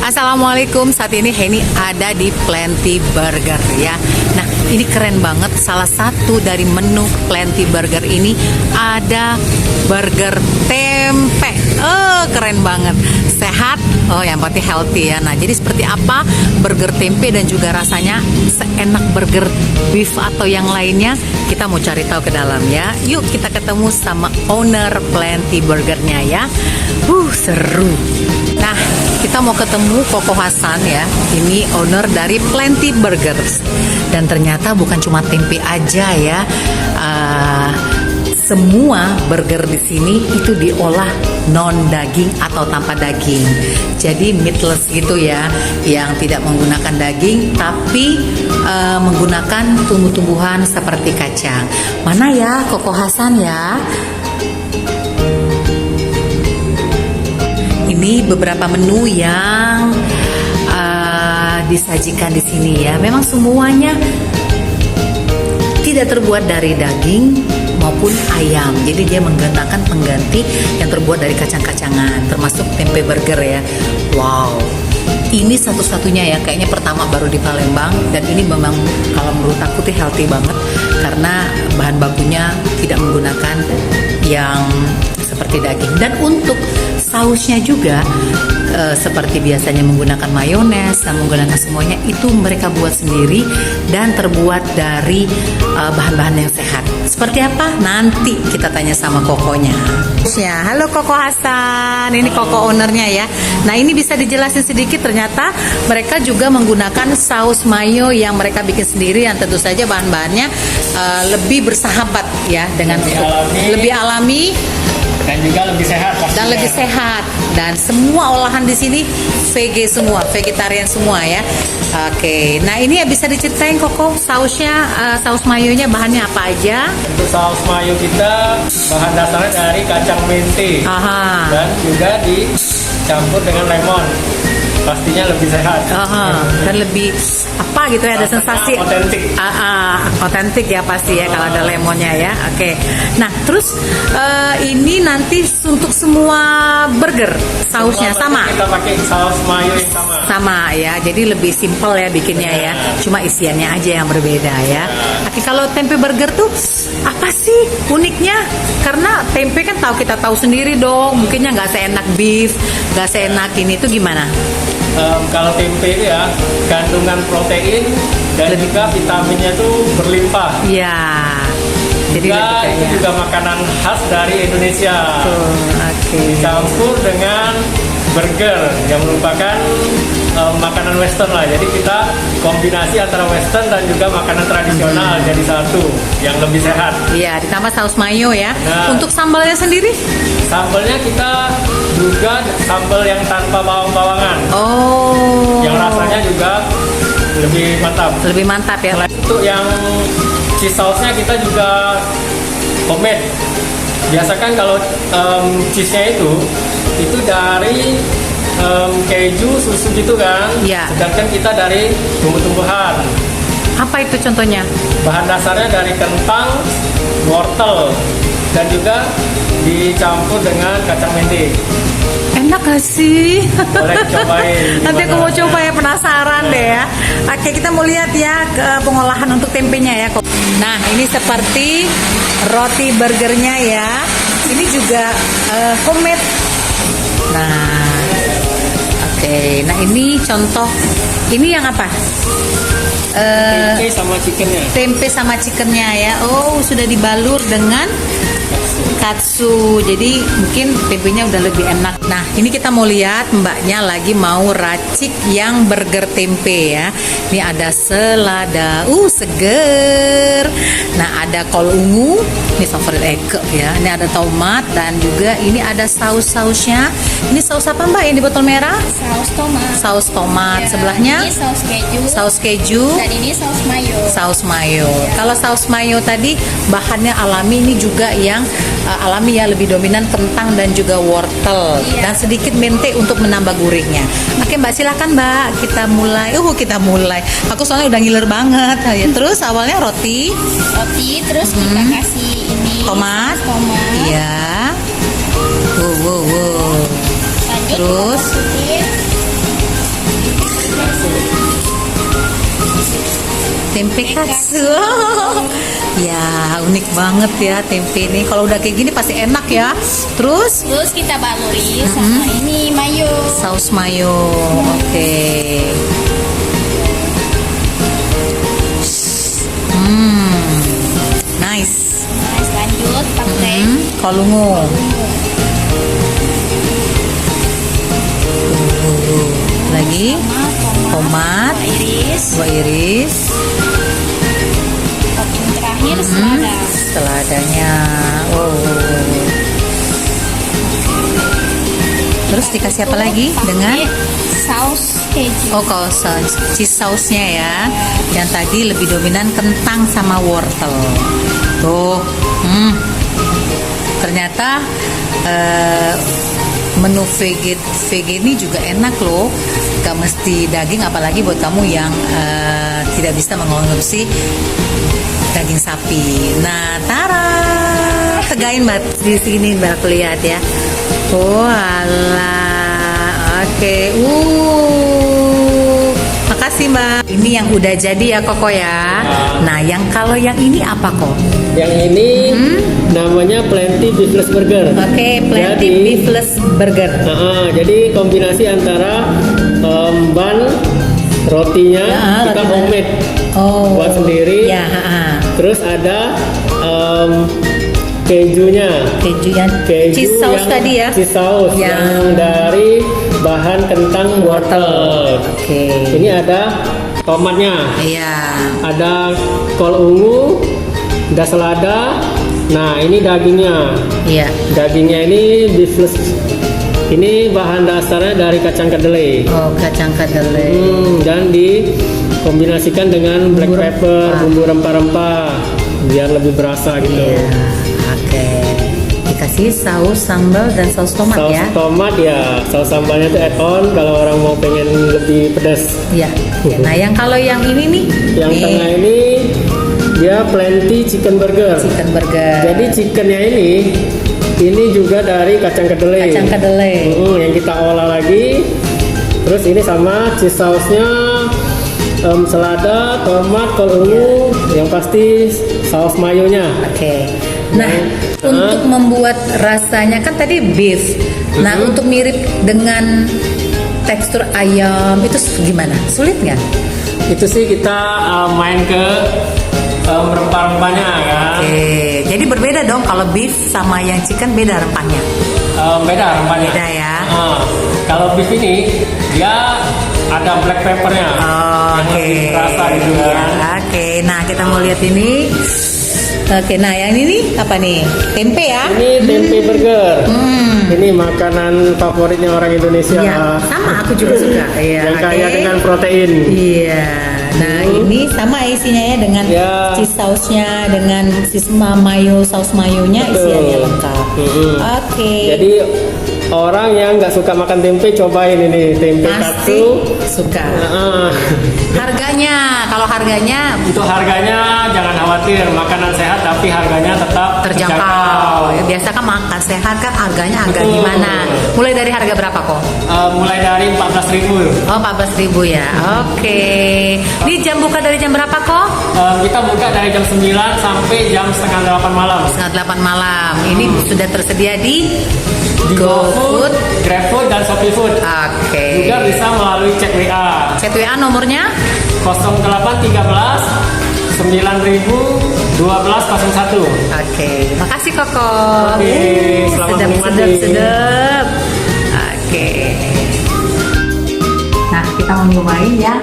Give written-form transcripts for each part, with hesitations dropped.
Assalamualaikum, saat ini Henny ada di Plenty Burger ya. Nah, ini keren banget. Salah satu dari menu Plenty Burger ini ada burger tempe. Oh, keren banget. Sehat, yang pasti healthy ya. Nah, jadi seperti apa burger tempe dan juga rasanya seenak burger beef atau yang lainnya? Kita mau cari tahu ke dalam ya. Yuk kita ketemu sama owner Plenty Burgernya ya. Seru. Nah, kita mau ketemu Koko Hasan ya. Ini owner dari Plenty Burgers. Dan ternyata bukan cuma tempe aja ya. Semua burger di sini itu diolah non daging atau tanpa daging. Jadi meatless gitu ya, yang tidak menggunakan daging tapi menggunakan tumbuh-tumbuhan seperti kacang. Mana ya Koko Hasan ya? Ini beberapa menu yang disajikan di sini ya. Memang semuanya tidak terbuat dari daging maupun ayam. Jadi dia menggunakan pengganti yang terbuat dari kacang-kacangan, termasuk tempe burger ya. Wow. Ini satu-satunya ya, kayaknya pertama baru di Palembang, dan ini memang kalau menurut aku tuh healthy banget karena bahan bakunya tidak menggunakan yang seperti daging. Dan untuk sausnya juga seperti biasanya menggunakan mayones dan menggunakan semuanya itu mereka buat sendiri dan terbuat dari bahan-bahan yang sehat. Seperti apa? Nanti kita tanya sama Kokonya. Ya, halo Koko Hasan. Ini Koko ownernya ya. Nah, ini bisa dijelasin sedikit, ternyata mereka juga menggunakan saus mayo yang mereka bikin sendiri, yang tentu saja bahan-bahannya lebih bersahabat ya dengan lebih alami dan juga lebih sehat pastinya. Dan lebih sehat, dan semua olahan di sini VG semua, vegetarian semua ya. Oke, nah ini ya bisa diceritain Koko, sausnya, saus mayonya bahannya apa aja? Untuk saus mayo kita bahan dasarnya dari kacang mente. Dan juga dicampur dengan lemon. Pastinya lebih sehat. Dan lebih apa gitu ya, ada sensasi otentik. Otentik ya pasti ya kalau ada lemonnya ya. Oke. Nah, terus ini nanti untuk semua burger sausnya sama. Kita pakai saus mayo yang sama. Sama ya. Jadi lebih simple ya bikinnya ya. Cuma isiannya aja yang berbeda ya. Oke, kalau tempe burger tuh apa sih uniknya? Karena tempe kan kita tahu sendiri dong. Mungkinnya nggak seenak beef, nggak seenak ini tuh gimana? Kalau tempe itu ya kandungan protein dan juga vitaminnya tuh berlimpah. Iya. Jadi itu juga makanan khas dari Indonesia. Dicampur dengan burger yang merupakan makanan western lah. Jadi kita kombinasi antara western dan juga makanan tradisional jadi satu yang lebih sehat. Iya, ditambah saus mayo ya. Nah, untuk sambalnya sendiri? Sambalnya kita juga sambal yang tanpa bawang-bawangan. Yang rasanya juga lebih mantap. Lebih mantap ya. Untuk yang cheese sauce-nya kita juga homemade. Biasakan kalau cheese-nya itu dari keju, susu gitu kan. Ya. Sedangkan kita dari tumbuh-tumbuhan. Apa itu contohnya? Bahan dasarnya dari kentang, wortel, dan juga dicampur dengan kacang mente. Enak gak sih? Boleh cobain. Nanti aku mau coba ya, penasaran deh ya. Oke, kita mau lihat ya ke pengolahan untuk tempenya ya. Nah, ini seperti roti burgernya ya. Ini juga homemade. Nah, oke. Nah, ini contoh. Ini yang apa? Tempe sama chickennya. Tempe sama chickennya ya. Sudah dibalur dengan katsu, jadi mungkin tempenya udah lebih enak. Nah, ini kita mau lihat mbaknya lagi mau racik yang burger tempe ya. Ini ada selada, seger. Nah, ada kol ungu, ini favorit Eke ya. Ini ada tomat dan juga ini ada saus-sausnya. Ini saus apa mbak yang di botol merah? Saus tomat. Saus tomat. Ya, sebelahnya? Ini saus keju. Saus keju. Dan ini saus mayo. Saus mayo. Ya. Kalau saus mayo tadi bahannya alami, ini juga yang alami ya, lebih dominan kentang dan juga wortel. Iya. Dan sedikit mente untuk menambah gurihnya. Oke mbak, silakan mbak, kita mulai. Kita mulai. Aku soalnya udah ngiler banget ya. Terus awalnya roti, Terus kita kasih ini tomat. saus tomat. Iya. Lanjut Terus? kita masukin tempe katsu. Ya, unik banget ya tempe ini. Kalau udah kayak gini pasti enak ya. Terus Terus kita baluri sama ini mayo. saus mayo. Oke. Nice. Nah, lanjut pakai Kalungu. Lagi tomat, iris. buah iris, Topping terakhir selada. seladanya. Oh. Terus dikasih apa lagi dengan Saus keju. oh kalau cheese sausnya ya. Yang tadi lebih dominan kentang sama wortel. Tuh, ternyata menu VG ini juga enak loh. Gak mesti daging, apalagi buat kamu yang tidak bisa mengonsumsi daging sapi. Nah, tara, tegain banget di sini mbak aku lihat ya. Walah, oke. Makasih mbak. Ini yang udah jadi ya Koko ya. Nah, yang kalau yang ini apa kok? Yang ini namanya Plenty Beefless Burger. Oke, Plenty Jadi- Beefless Burger. Jadi kombinasi antara ban rotinya kita roti- homemade Oh, buat sendiri. Ya, Terus ada kejunya. keju yang Keju cheese sauce yang tadi ya. cheese sauce Yang- yang dari bahan kentang wortel. Oke. Ini ada tomatnya, Iya. ada kol ungu, ada selada. Nah, ini dagingnya. Iya. Dagingnya ini beefless. Ini bahan dasarnya dari kacang kedelai. Oh, kacang kedelai. Dan dikombinasikan dengan black Bumbu pepper, rempah. bumbu rempah-rempah biar lebih berasa gitu. Iya. Oke. Dikasih saus sambal dan saus tomat Saus ya. tomat ya, saus sambalnya itu add-on kalau orang mau pengen lebih pedas. Iya. Ya, nah, yang kalau yang ini nih, Yang nih, tengah ini dia Plenty Chicken Burger. chicken burger. Jadi chickennya ini juga dari kacang kedelai. Kacang kedelai. Yang kita olah lagi. Terus ini sama cheese sausnya, selada, tomat, kol ungu, yang pasti saus mayonya. Oke. Nah, untuk membuat rasanya kan tadi beef. Nah, untuk mirip dengan tekstur ayam itu gimana? Sulit nggak? Itu sih kita main ke rempah-rempahnya kan. Oke. Jadi berbeda dong kalau beef sama yang chicken, beda rempahnya. Beda rempahnya. Beda ya. Kalau beef ini dia ada black peppernya. Yang Oke. lebih terasa gitu kan. Oke. Nah, kita mau lihat ini. Oke. Nah, yang ini nih apa nih? Tempe ya? Ini tempe burger. Ini makanan favoritnya orang Indonesia. Iya. Sama. Aku juga suka. Iya. Yang kaya oke. dengan protein. Iya. Nah, ini sama isinya ya dengan Ya. cheese sausnya, dengan cheese mayo, saus mayonya isiannya lengkap. Oke. Jadi orang yang nggak suka makan tempe cobain ini tempe Pasti katsu. suka. Heeh. Harganya, kalau harganya Untuk harganya jangan khawatir, makanan sehat tapi harganya tetap terjangkau. Ya, biasa kan makan sehat kan harganya agak Betul. gimana? Mulai dari harga berapa kok? Mulai dari 14.000. Oh, 14.000 ya. Oke. Ini jam buka dari jam berapa kok? Kita buka dari jam 9 sampai jam setengah 8 malam. Setengah 8 malam. Ini sudah tersedia di Di GoFood, GrabFood, dan ShopeeFood. Oke. Juga bisa melalui chat WA Chat WA nomornya? 0813 9000 1201. Oke. Makasih Koko. Oke, selamat sedap, menikmati. sedap. Oke. Nah, kita mau nyobain ya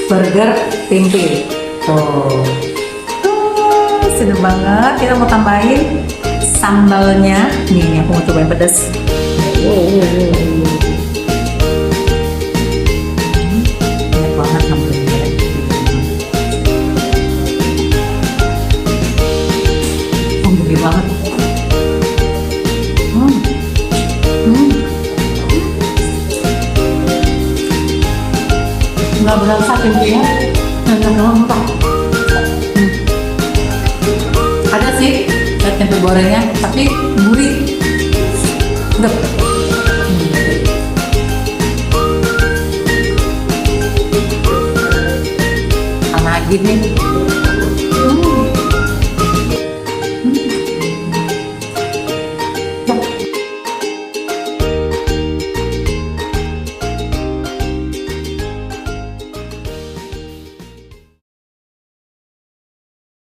burger tempe. Tuh. Sedap banget. Kita mau tambahin sambalnya. Nih, aku mau cobain pedas. Enak banget sambalnya. Oh, gede banget. Nggak berasa tempenya, nggak mentah. Ada sih tempe gorengnya, tapi gurih. Sedap. Sama gini